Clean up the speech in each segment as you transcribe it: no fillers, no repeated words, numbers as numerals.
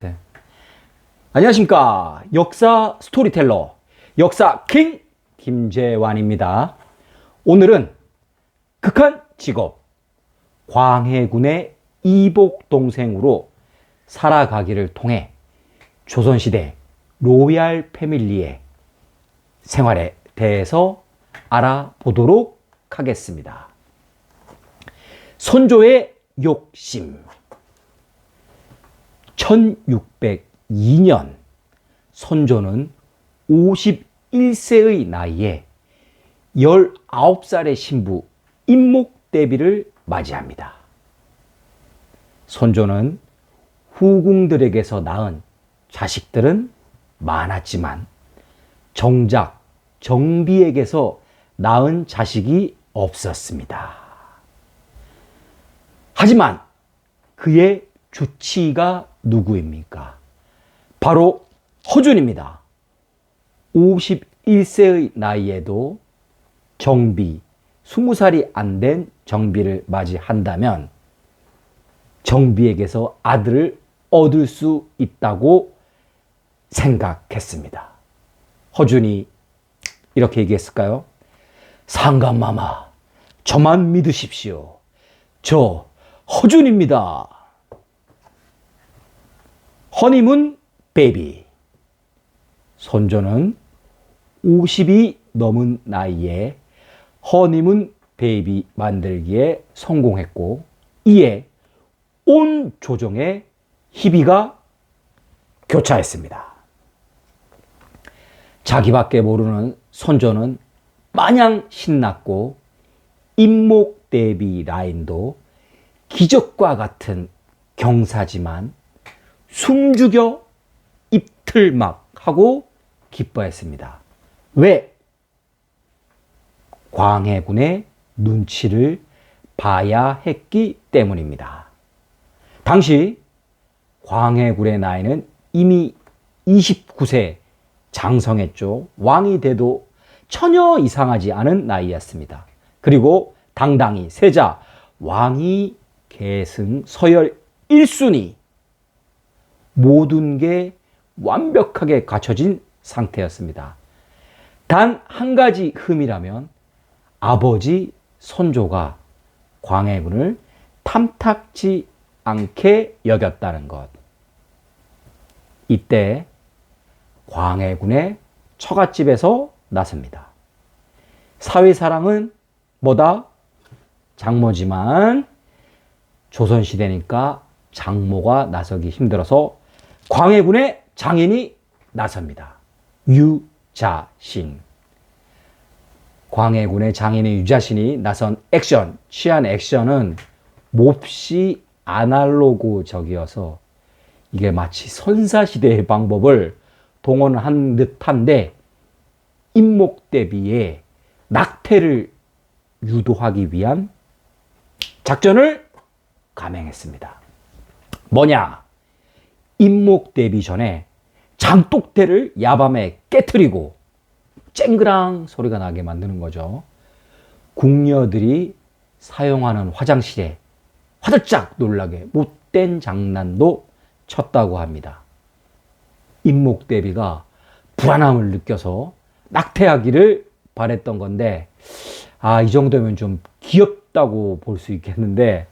네. 안녕하십니까. 역사 스토리텔러, 역사 킹 김재환입니다. 오늘은 극한 직업, 광해군의 이복 동생으로 살아가기를 통해 조선시대 로얄 패밀리의 생활에 대해서 알아보도록 하겠습니다. 선조의 욕심. 1602년 선조는 51세의 나이에 19살의 신부 임목대비를 맞이합니다. 선조는 후궁들에게서 낳은 자식들은 많았지만 정작 정비에게서 낳은 자식이 없었습니다. 하지만 그의 주치의가 누구입니까? 바로 허준입니다. 51세의 나이에도 정비, 20살이 안 된 정비를 맞이한다면 정비에게서 아들을 얻을 수 있다고 생각했습니다. 허준이 이렇게 얘기했을까요? 상감마마, 저만 믿으십시오. 저 허준입니다. 허니문 베이비. 선조는 50이 넘은 나이에 허니문 베이비 만들기에 성공했고, 이에 온 조정의 희비가 교차했습니다. 자기밖에 모르는 선조는 마냥 신났고, 임목대비 라인도 기적과 같은 경사지만 숨죽여 입틀막 하고 기뻐했습니다. 왜? 광해군의 눈치를 봐야 했기 때문입니다. 당시 광해군의 나이는 이미 29세 장성했죠. 왕이 돼도 전혀 이상하지 않은 나이였습니다. 그리고 당당히 세자 왕위 계승 서열 1순위 모든 게 완벽하게 갖춰진 상태였습니다. 단 한 가지 흠이라면 아버지 선조가 광해군을 탐탁지 않게 여겼다는 것. 이때 광해군의 처갓집에서 나섭니다. 사위사랑은 뭐다? 장모지만 조선시대니까 장모가 나서기 힘들어서 광해군의 장인이 나섭니다. 유자신. 광해군의 장인의 유자신이 나선 액션, 취한 액션은 몹시 아날로그적이어서 이게 마치 선사시대의 방법을 동원한 듯한데 임목대비의 낙태를 유도하기 위한 작전을 감행했습니다. 뭐냐? 임목대비 전에 장독대를 야밤에 깨트리고 쨍그랑 소리가 나게 만드는 거죠. 궁녀들이 사용하는 화장실에 화들짝 놀라게 못된 장난도 쳤다고 합니다. 임목대비가 불안함을 느껴서 낙태하기를 바랬던 건데, 이 정도면 좀 귀엽다고 볼 수 있겠는데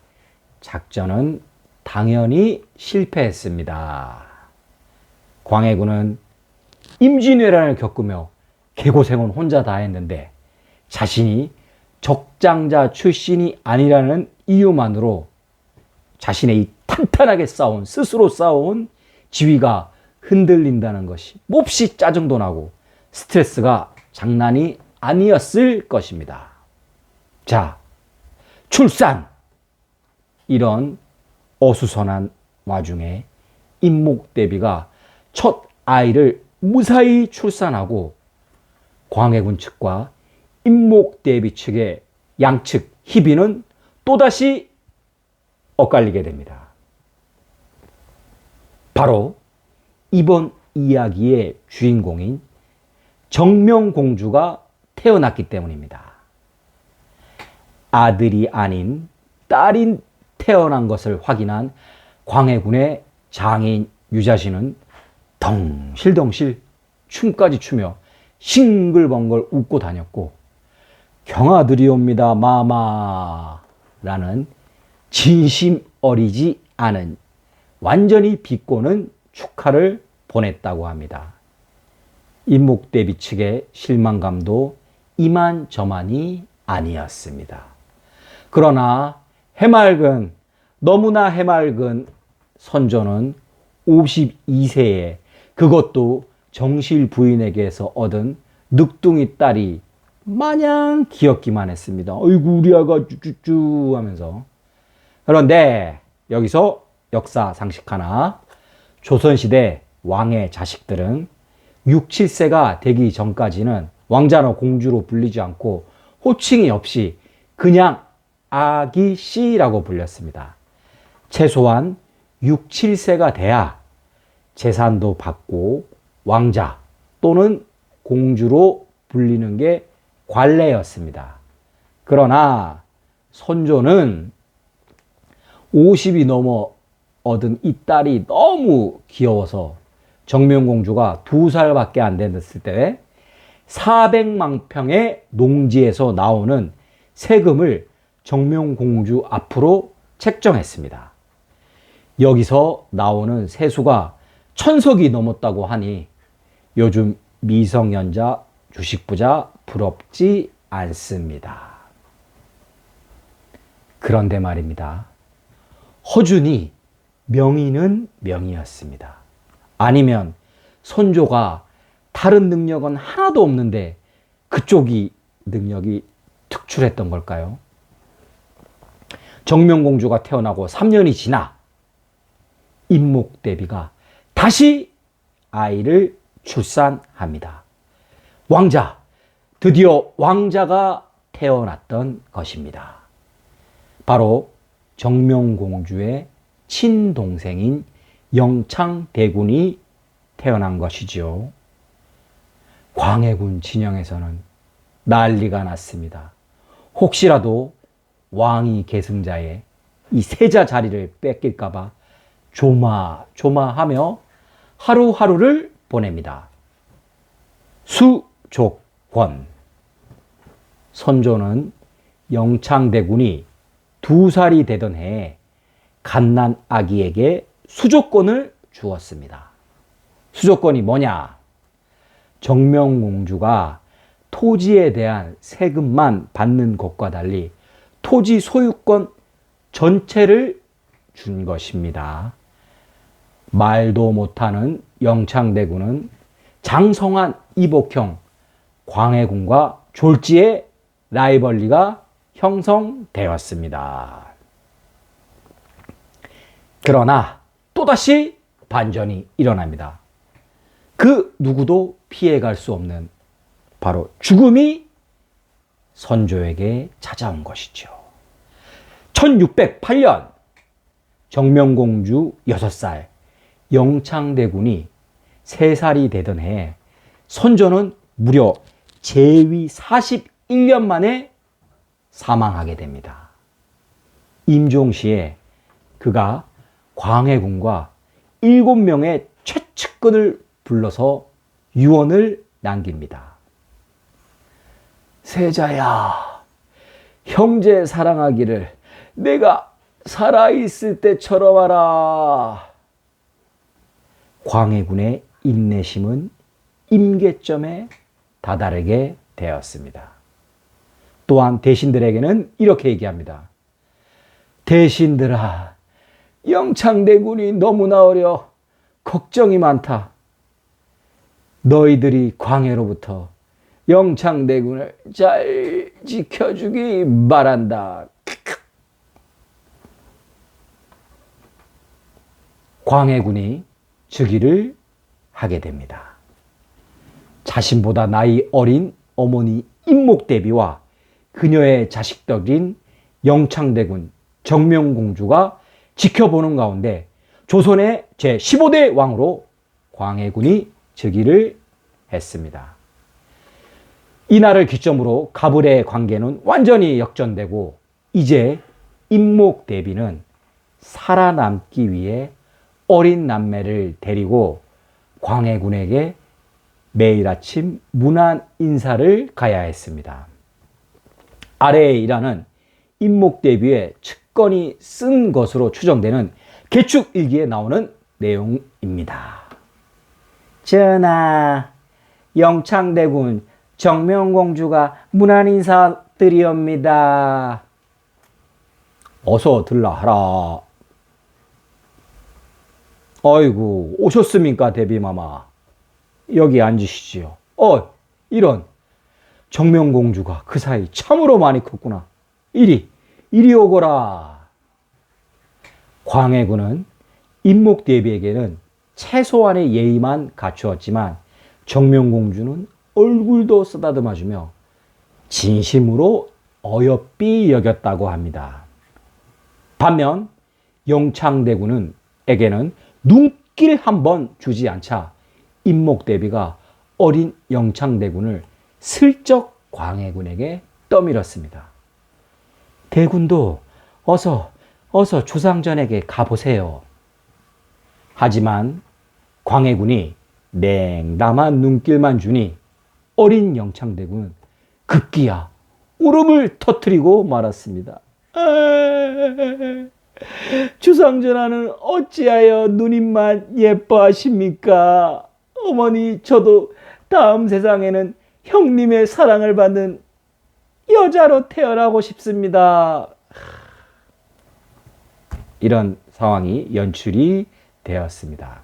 작전은 당연히 실패했습니다. 광해군은 임진왜란을 겪으며 개고생은 혼자 다 했는데 자신이 적장자 출신이 아니라는 이유만으로 자신의 이 탄탄하게 스스로 쌓아온 지위가 흔들린다는 것이 몹시 짜증도 나고 스트레스가 장난이 아니었을 것입니다. 자, 출산! 이런 어수선한 와중에 임목대비가 첫 아이를 무사히 출산하고 광해군 측과 임목대비 측의 양측 희비는 또다시 엇갈리게 됩니다. 바로 이번 이야기의 주인공인 정명공주가 태어났기 때문입니다. 아들이 아닌 딸이 태어난 것을 확인한 광해군의 장인 유자신은 덩실덩실 춤까지 추며 싱글벙글 웃고 다녔고, 경아드리옵니다 마마라는 진심 어리지 않은 완전히 비꼬는 축하를 보냈다고 합니다. 임목대비 측의 실망감도 이만저만이 아니었습니다. 그러나 너무나 해맑은 선조는 52세에 그것도 정실 부인에게서 얻은 늑둥이 딸이 마냥 귀엽기만 했습니다. 어이구 우리 아가 쭈쭈쭈 하면서. 그런데 여기서 역사 상식 하나. 조선시대 왕의 자식들은 6, 7세가 되기 전까지는 왕자나 공주로 불리지 않고 호칭이 없이 그냥 아기씨라고 불렸습니다. 최소한 6, 7세가 돼야 재산도 받고 왕자 또는 공주로 불리는 게 관례였습니다. 그러나 선조는 50이 넘어 얻은 이 딸이 너무 귀여워서 정명공주가 2살밖에 안 됐을 때 400만 평의 농지에서 나오는 세금을 정명공주 앞으로 책정했습니다. 여기서 나오는 세수가 1000석이 넘었다고 하니 요즘 미성년자 주식부자 부럽지 않습니다. 그런데 말입니다. 허준이 명의는 명의였습니다. 아니면 선조가 다른 능력은 하나도 없는데 그쪽이 능력이 특출했던 걸까요? 정명공주가 태어나고 3년이 지나 임목대비가 다시 아이를 출산합니다. 드디어 왕자가 태어났던 것입니다. 바로 정명공주의 친동생인 영창대군이 태어난 것이지요. 광해군 진영에서는 난리가 났습니다. 혹시라도 왕위 계승자의 이 세자 자리를 뺏길까봐 조마조마하며 하루하루를 보냅니다. 수족권. 선조는 영창대군이 2살이 되던 해에 갓난 아기에게 수족권을 주었습니다. 수족권이 뭐냐? 정명공주가 토지에 대한 세금만 받는 것과 달리 토지 소유권 전체를 준 것입니다. 말도 못하는 영창대군은 장성한 이복형 광해군과 졸지에 라이벌리가 형성되었습니다. 그러나 또다시 반전이 일어납니다. 그 누구도 피해갈 수 없는 바로 죽음이 선조에게 찾아온 것이죠. 1608년 정명공주 6살, 영창대군이 3살이 되던 해에 선조는 무려 재위 41년 만에 사망하게 됩니다. 임종시에 그가 광해군과 7명의 최측근을 불러서 유언을 남깁니다. 세자야, 형제 사랑하기를 내가 살아있을 때처럼 하라. 광해군의 인내심은 임계점에 다다르게 되었습니다. 또한 대신들에게는 이렇게 얘기합니다. 대신들아, 영창대군이 너무나 어려 걱정이 많다. 너희들이 광해로부터 영창대군을 잘 지켜주기 바란다. 광해군이 즉위를 하게 됩니다. 자신보다 나이 어린 어머니 임목대비와 그녀의 자식들인 영창대군, 정명공주가 지켜보는 가운데 조선의 제15대 왕으로 광해군이 즉위를 했습니다. 이날을 기점으로 가불의 관계는 완전히 역전되고 이제 임목대비는 살아남기 위해 어린 남매를 데리고 광해군에게 매일 아침 문안 인사를 가야 했습니다. 아래에 일하는 임목대비의 측건이 쓴 것으로 추정되는 개축일기에 나오는 내용입니다. 전하, 영창대군 정명공주가 문안 인사드리옵니다. 어서 들라 하라. 아이고, 오셨습니까, 대비마마? 여기 앉으시지요. 이런. 정명공주가 그 사이 참으로 많이 컸구나. 이리 오거라. 광해군은 임목대비에게는 최소한의 예의만 갖추었지만 정명공주는 얼굴도 쓰다듬어주며 진심으로 어여삐 여겼다고 합니다. 반면 영창대군에게는 눈길 한 번 주지 않자 임목대비가 어린 영창대군을 슬쩍 광해군에게 떠밀었습니다. 대군도 어서 주상전에게 가보세요. 하지만 광해군이 냉담한 눈길만 주니 어린 영창대군은 급기야 울음을 터뜨리고 말았습니다. 주상전하는 어찌하여 누님만 예뻐하십니까? 어머니, 저도 다음 세상에는 형님의 사랑을 받는 여자로 태어나고 싶습니다. 이런 상황이 연출이 되었습니다.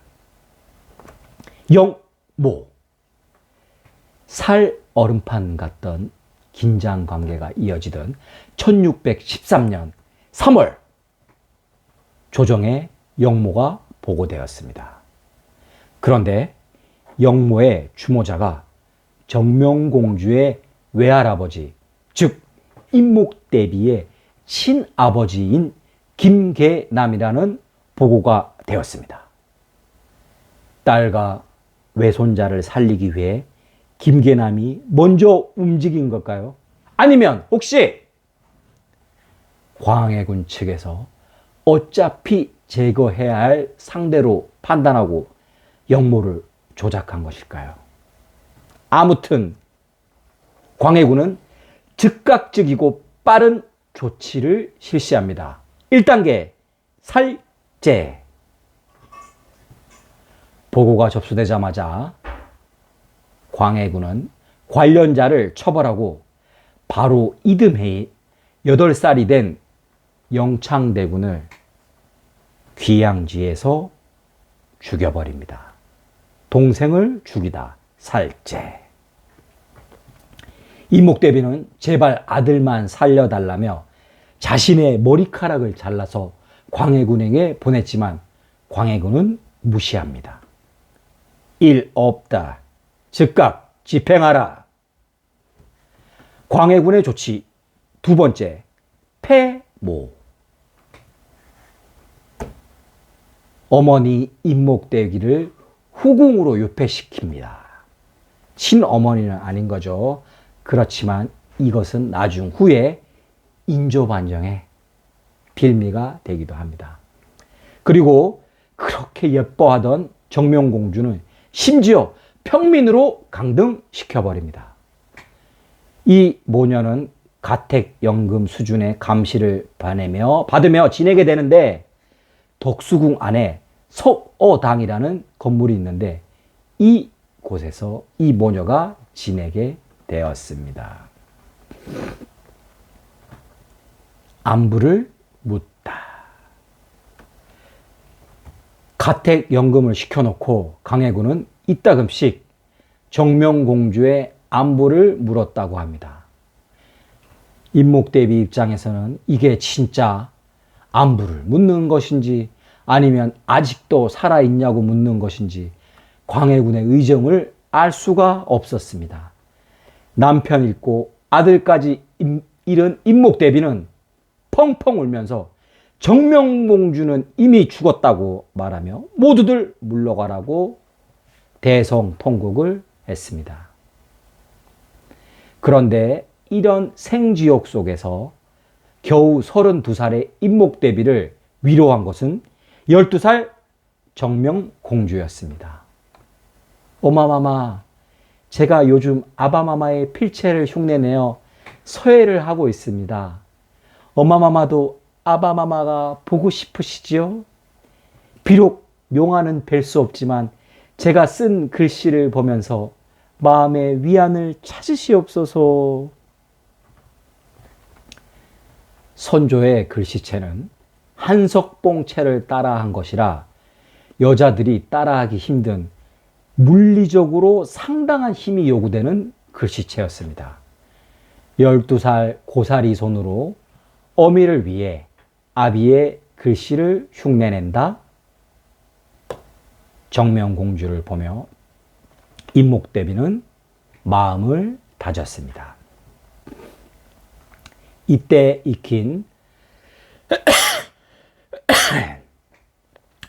영모, 살 얼음판 같던 긴장 관계가 이어지던 1613년 3월 조정에 영모가 보고되었습니다. 그런데 영모의 추모자가 정명공주의 외할아버지, 즉 임목대비의 친아버지인 김계남이라는 보고가 되었습니다. 딸과 외손자를 살리기 위해 김계남이 먼저 움직인 걸까요? 아니면 혹시 광해군 측에서 어차피 제거해야 할 상대로 판단하고 영모를 조작한 것일까요? 아무튼 광해군은 즉각적이고 빠른 조치를 실시합니다. 1단계 살제. 보고가 접수되자마자 광해군은 관련자를 처벌하고 바로 이듬해인 8살이 된 영창대군을 귀양지에서 죽여버립니다. 동생을 죽이다 살제. 임목대비는 제발 아들만 살려달라며 자신의 머리카락을 잘라서 광해군에게 보냈지만 광해군은 무시합니다. 일 없다. 즉각 집행하라. 광해군의 조치 두 번째, 폐모. 어머니 임목대기를 후궁으로 유폐시킵니다. 친어머니는 아닌 거죠. 그렇지만 이것은 나중 후에 인조반정의 빌미가 되기도 합니다. 그리고 그렇게 예뻐하던 정명공주는 심지어 평민으로 강등시켜버립니다. 이 모녀는 가택연금 수준의 감시를 받으며 지내게 되는데 덕수궁 안에 석어당이라는 건물이 있는데 이 곳에서 이 모녀가 지내게 되었습니다. 안부를 묻다. 가택연금을 시켜놓고 강해군은 이따금씩 정명공주의 안부를 물었다고 합니다. 임목대비 입장에서는 이게 진짜 안부를 묻는 것인지 아니면 아직도 살아있냐고 묻는 것인지 광해군의 의정을 알 수가 없었습니다. 남편 잃고 아들까지 잃은 임목대비는 펑펑 울면서 정명공주는 이미 죽었다고 말하며 모두들 물러가라고 대성통곡을 했습니다. 그런데 이런 생지옥 속에서 겨우 32살의 임목대비를 위로한 것은 12살 정명공주였습니다. 어마마마, 제가 요즘 아바마마의 필체를 흉내내어 서예를 하고 있습니다. 어마마마도 아바마마가 보고 싶으시지요? 비록 명화는 뵐 수 없지만 제가 쓴 글씨를 보면서 마음의 위안을 찾으시옵소서. 선조의 글씨체는 한석봉체를 따라한 것이라 여자들이 따라하기 힘든 물리적으로 상당한 힘이 요구되는 글씨체였습니다. 12살 고사리 손으로 어미를 위해 아비의 글씨를 흉내낸다. 정명공주를 보며 임목대비는 마음을 다졌습니다. 이때 익힌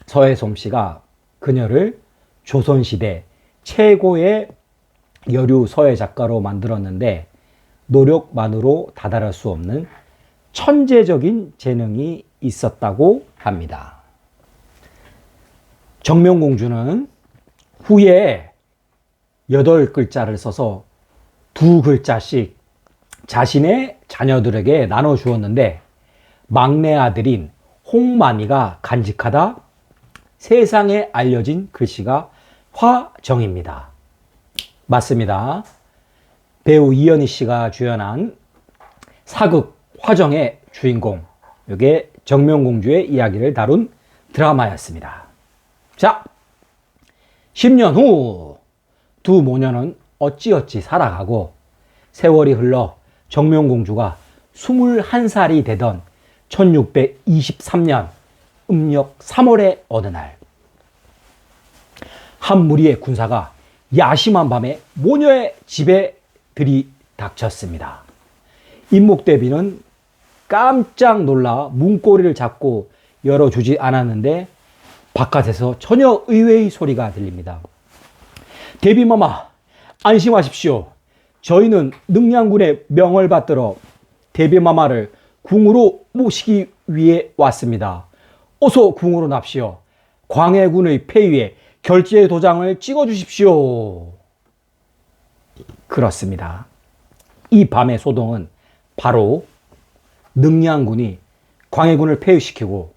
서해솜씨가 그녀를 조선시대 최고의 여류 서예 작가로 만들었는데 노력만으로 다다를 수 없는 천재적인 재능이 있었다고 합니다. 정명공주는 후에 8글자를 써서 2글자씩 자신의 자녀들에게 나눠주었는데 막내 아들인 홍만이가 간직하다 세상에 알려진 글씨가 화정입니다. 맞습니다. 배우 이현희 씨가 주연한 사극 화정의 주인공, 이게 정명공주의 이야기를 다룬 드라마였습니다. 자, 10년 후 두 모녀는 어찌어찌 살아가고 세월이 흘러 정명공주가 21살이 되던 1623년 음력 3월의 어느 날, 한 무리의 군사가 야심한 밤에 모녀의 집에 들이닥쳤습니다. 임목대비는 깜짝 놀라 문고리를 잡고 열어주지 않았는데 바깥에서 전혀 의외의 소리가 들립니다. 대비마마, 안심하십시오. 저희는 능량군의 명을 받들어 대비마마를 궁으로 모시기 위해 왔습니다. 어서 궁으로 납시오. 광해군의 폐위에 결제 도장을 찍어주십시오. 그렇습니다. 이 밤의 소동은 바로 능량군이 광해군을 폐위시키고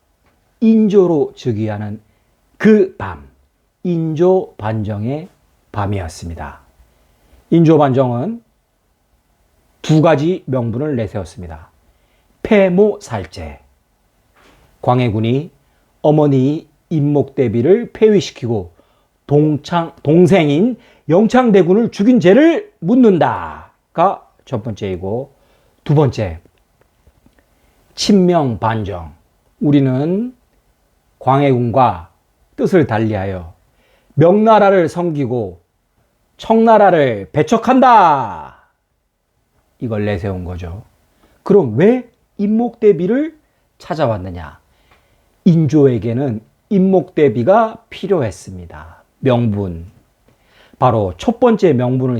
인조로 즉위하는 그 밤, 인조반정의 밤이었습니다. 인조반정은 2가지 명분을 내세웠습니다. 폐모살제, 광해군이 어머니 임목대비를 폐위시키고 동생인 영창대군을 죽인 죄를 묻는다가 첫 번째이고, 두 번째, 친명반정, 우리는 광해군과 뜻을 달리하여 명나라를 섬기고 청나라를 배척한다, 이걸 내세운 거죠. 그럼 왜 임목대비를 찾아왔느냐? 인조에게는 임목대비가 필요했습니다. 명분, 바로 첫 번째 명분을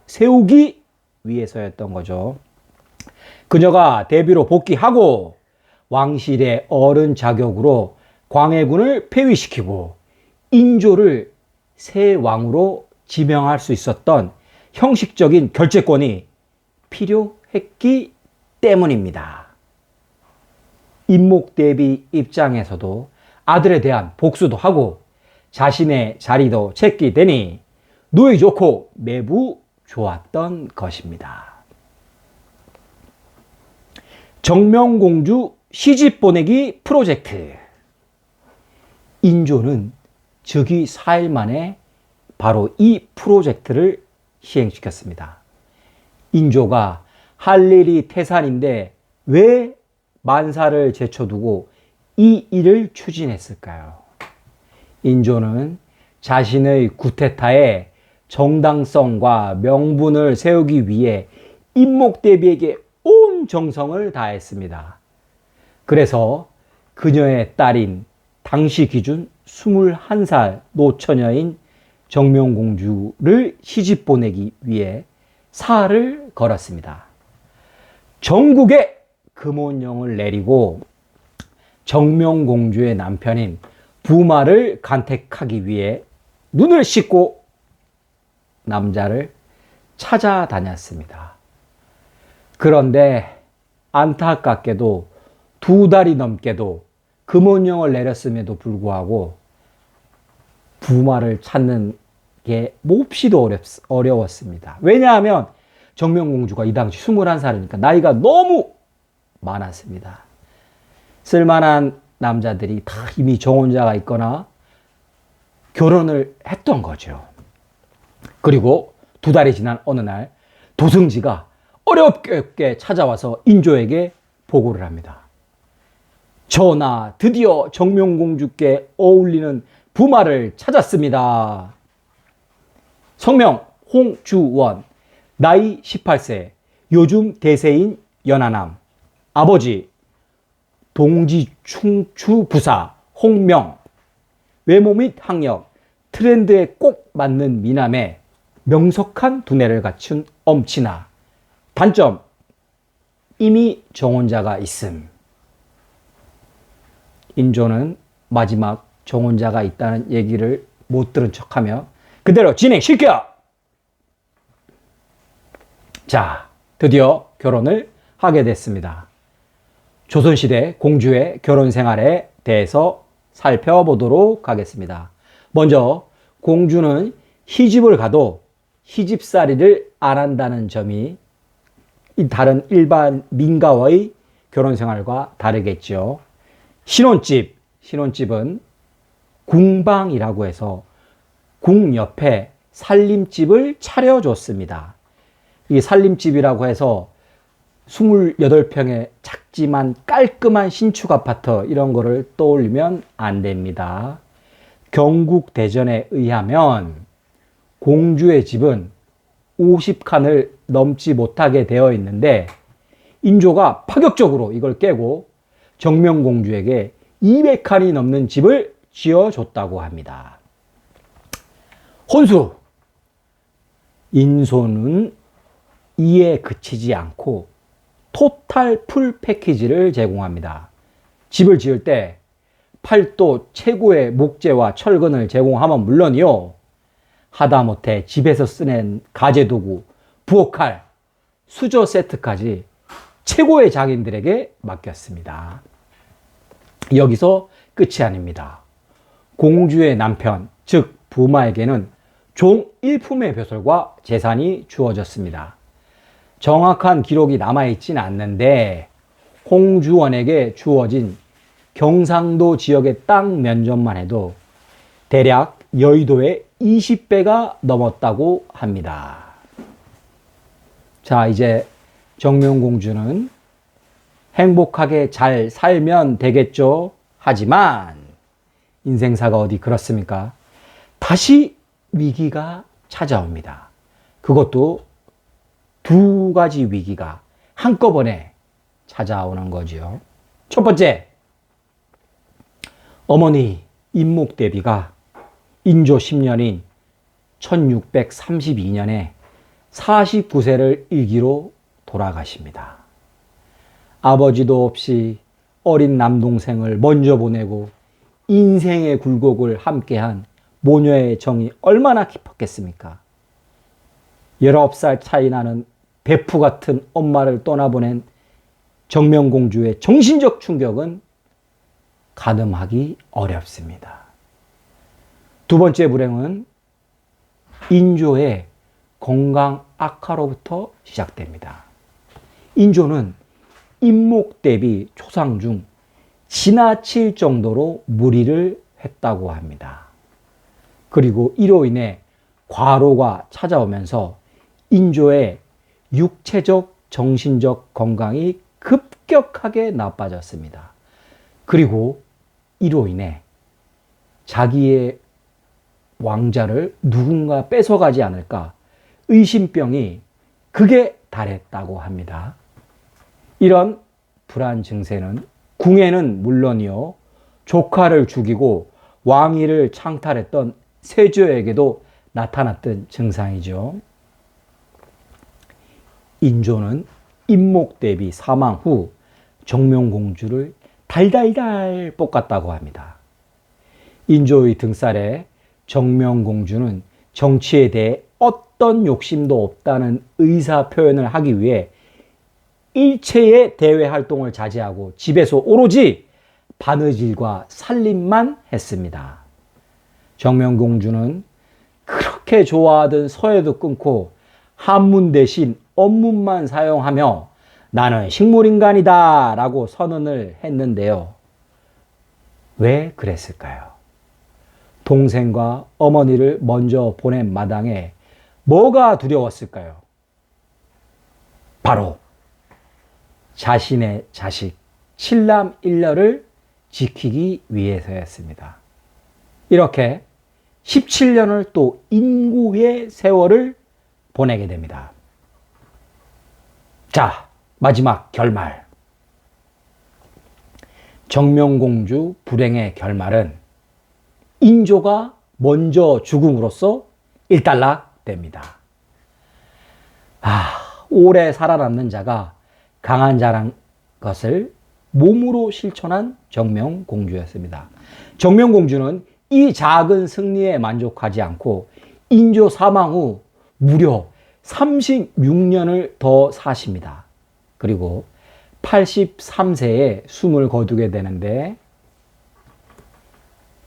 세우기 위해서였던 거죠. 그녀가 대비로 복귀하고 왕실의 어른 자격으로 광해군을 폐위시키고 인조를 새 왕으로 지명할 수 있었던 형식적인 결재권이 필요했기 때문입니다. 임목대비 입장에서도 아들에 대한 복수도 하고 자신의 자리도 찾게 되니 누이 좋고 매부 좋았던 것입니다. 정명공주 시집 보내기 프로젝트. 인조는 즉위 4일 만에 바로 이 프로젝트를 시행시켰습니다. 인조가 할 일이 태산인데 왜 만사를 제쳐두고 이 일을 추진했을까요? 인조는 자신의 구테타의 정당성과 명분을 세우기 위해 임목대비에게 온 정성을 다했습니다. 그래서 그녀의 딸인 당시 기준 21살 노처녀인 정명공주를 시집 보내기 위해 사활을 걸었습니다. 전국에 금원령을 내리고 정명공주의 남편인 부마를 간택하기 위해 눈을 씻고 남자를 찾아다녔습니다. 그런데 안타깝게도 2달이 넘게도 금혼령을 내렸음에도 불구하고 부마를 찾는 게 몹시도 어려웠습니다. 왜냐하면 정명공주가 이 당시 21살이니까 나이가 너무 많았습니다. 쓸만한 남자들이 다 이미 정혼자가 있거나 결혼을 했던 거죠. 그리고 2달이 지난 어느 날 도승지가 어렵게 찾아와서 인조에게 보고를 합니다. 전하, 드디어 정명공주께 어울리는 부마를 찾았습니다. 성명 홍주원, 나이 18세, 요즘 대세인 연하남, 아버지 동지충추부사 홍명, 외모 및 학력, 트렌드에 꼭 맞는 미남에 명석한 두뇌를 갖춘 엄친아. 단점, 이미 정혼자가 있음. 인조는 마지막 정혼자가 있다는 얘기를 못 들은 척하며 그대로 진행시켜! 자, 드디어 결혼을 하게 됐습니다. 조선시대 공주의 결혼 생활에 대해서 살펴보도록 하겠습니다. 먼저 공주는 시집을 가도 시집살이를 안 한다는 점이 다른 일반 민가와의 결혼 생활과 다르겠죠. 신혼집은 궁방이라고 해서 궁 옆에 살림집을 차려줬습니다. 이 살림집이라고 해서 28평의 작지만 깔끔한 신축 아파트 이런 거를 떠올리면 안 됩니다. 경국대전에 의하면 공주의 집은 50칸을 넘지 못하게 되어 있는데 인조가 파격적으로 이걸 깨고 정명공주에게 200칸이 넘는 집을 지어줬다고 합니다. 혼수! 인소는 이에 그치지 않고 토탈 풀 패키지를 제공합니다. 집을 지을 때 팔도 최고의 목재와 철근을 제공하면 물론이요, 하다못해 집에서 쓰는 가재도구, 부엌칼, 수저 세트까지 최고의 장인들에게 맡겼습니다. 여기서 끝이 아닙니다. 공주의 남편, 즉 부마에게는 종 1품의 벼슬과 재산이 주어졌습니다. 정확한 기록이 남아있지는 않는데 홍주원에게 주어진 경상도 지역의 땅 면적만 해도 대략 여의도의 20배가 넘었다고 합니다. 자, 이제 정명공주는 행복하게 잘 살면 되겠죠. 하지만 인생사가 어디 그렇습니까? 다시 위기가 찾아옵니다. 그것도 2가지 위기가 한꺼번에 찾아오는 거죠. 첫 번째, 어머니 인목대비가 인조 10년인 1632년에 49세를 일기로 돌아가십니다. 아버지도 없이 어린 남동생을 먼저 보내고 인생의 굴곡을 함께한 모녀의 정이 얼마나 깊었겠습니까? 19살 차이 나는 베프 같은 엄마를 떠나보낸 정명공주의 정신적 충격은 가늠하기 어렵습니다. 두 번째 불행은 인조의 건강 악화로부터 시작됩니다. 인조는 인목 대비 초상 중 지나칠 정도로 무리를 했다고 합니다. 그리고 이로 인해 과로가 찾아오면서 인조의 육체적, 정신적 건강이 급격하게 나빠졌습니다. 그리고 이로 인해 자기의 왕자를 누군가 뺏어가지 않을까 의심병이 극에 달했다고 합니다. 이런 불안 증세는 궁에는 물론이요, 조카를 죽이고 왕위를 창탈했던 세조에게도 나타났던 증상이죠. 인조는 인목대비 사망 후 정명공주를 달달달 볶았다고 합니다. 인조의 등살에 정명공주는 정치에 대해 어떤 욕심도 없다는 의사 표현을 하기 위해 일체의 대외 활동을 자제하고 집에서 오로지 바느질과 살림만 했습니다. 정명공주는 그렇게 좋아하던 서예도 끊고 한문 대신 언문만 사용하며 나는 식물인간이다 라고 선언을 했는데요. 왜 그랬을까요? 동생과 어머니를 먼저 보낸 마당에 뭐가 두려웠을까요? 바로 자신의 자식 칠남 일녀를 지키기 위해서였습니다. 이렇게 17년을 또 인고의 세월을 보내게 됩니다. 자, 마지막 결말. 정명공주 불행의 결말은 인조가 먼저 죽음으로써 일단락됩니다. 오래 살아남는 자가 강한 자란 것을 몸으로 실천한 정명공주였습니다. 정명공주는 이 작은 승리에 만족하지 않고 인조 사망 후 무려 36년을 더 사십니다. 그리고 83세에 숨을 거두게 되는데,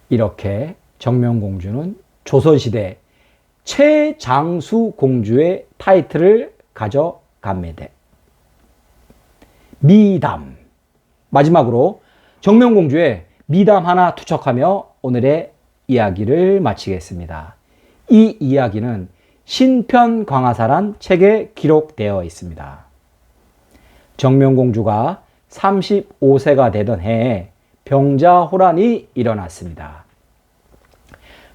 이렇게 정명공주는 조선시대 최장수 공주의 타이틀을 가져갑니다. 미담. 마지막으로 정명공주의 미담 하나 투척하며 오늘의 이야기를 마치겠습니다. 이 이야기는 신편광화사란 책에 기록되어 있습니다. 정명공주가 35세가 되던 해에 병자호란이 일어났습니다.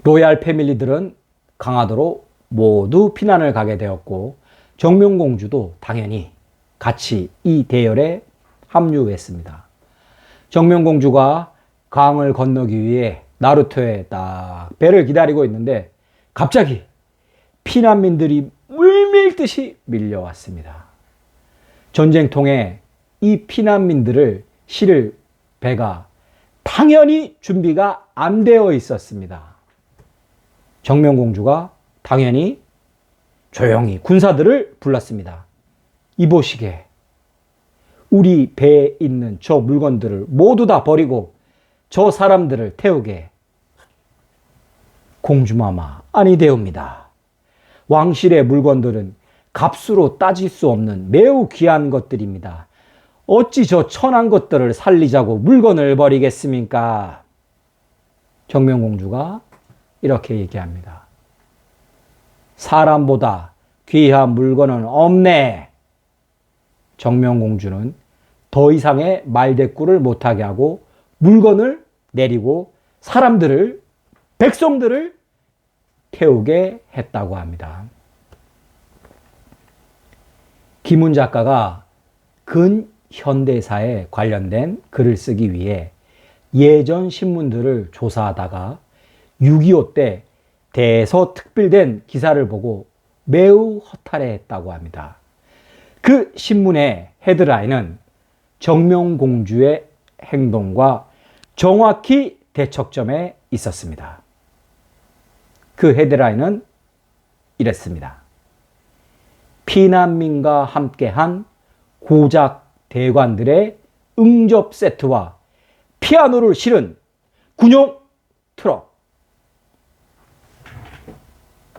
로얄 패밀리들은 강화도로 모두 피난을 가게 되었고 정명공주도 당연히 같이 이 대열에 합류했습니다. 정명공주가 강을 건너기 위해 나루터에 딱 배를 기다리고 있는데 갑자기 피난민들이 물밀듯이 밀려왔습니다. 전쟁통에 이 피난민들을 실을 배가 당연히 준비가 안 되어 있었습니다. 정명공주가 당연히 조용히 군사들을 불렀습니다. 이보시게, 우리 배에 있는 저 물건들을 모두 다 버리고 저 사람들을 태우게. 공주마마, 아니되옵니다. 왕실의 물건들은 값으로 따질 수 없는 매우 귀한 것들입니다. 어찌 저 천한 것들을 살리자고 물건을 버리겠습니까? 정명공주가 이렇게 얘기합니다. 사람보다 귀한 물건은 없네. 정명공주는 더 이상의 말대꾸를 못하게 하고 물건을 내리고 사람들을, 백성들을 태우게 했다고 합니다. 김훈 작가가 근현대사에 관련된 글을 쓰기 위해 예전 신문들을 조사하다가 6.25 때 대서특필된 기사를 보고 매우 허탈해했다고 합니다. 그 신문의 헤드라인은 정명공주의 행동과 정확히 대척점에 있었습니다. 그 헤드라인은 이랬습니다. 피난민과 함께한 고작 대관들의 응접 세트와 피아노를 실은 군용 트럭.